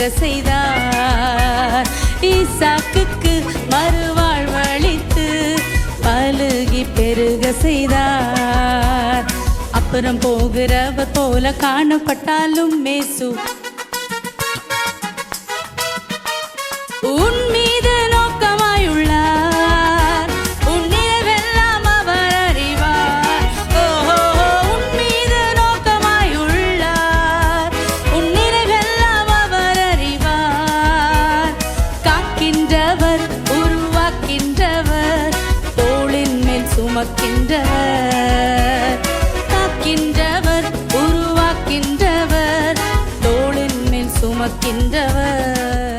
பெருக செய்தார். ஈசாக்குக்கு மறுவாழ்வளித்து பலுகி பெருக செய்தார். அப்புறம் போகிறவர் போல காணப்பட்டாலும் மேசு உன் மீது நோக்கமாயுள்ளார். உன் நினைவெல்லாம் அவர் அறிவார். ஓஹோ, உன் மீது நோக்கமாயுள்ளார். உன் நினைவெல்லாம் அவர் அறிவார். காக்கின்றவர், உருவாக்கின்றவர், தோளின் மேல் சுமக்கின்றவர். காக்கின்றவர், உருவாக்கின்றவர், தோளின் மேல் சுமக்கின்றவர்.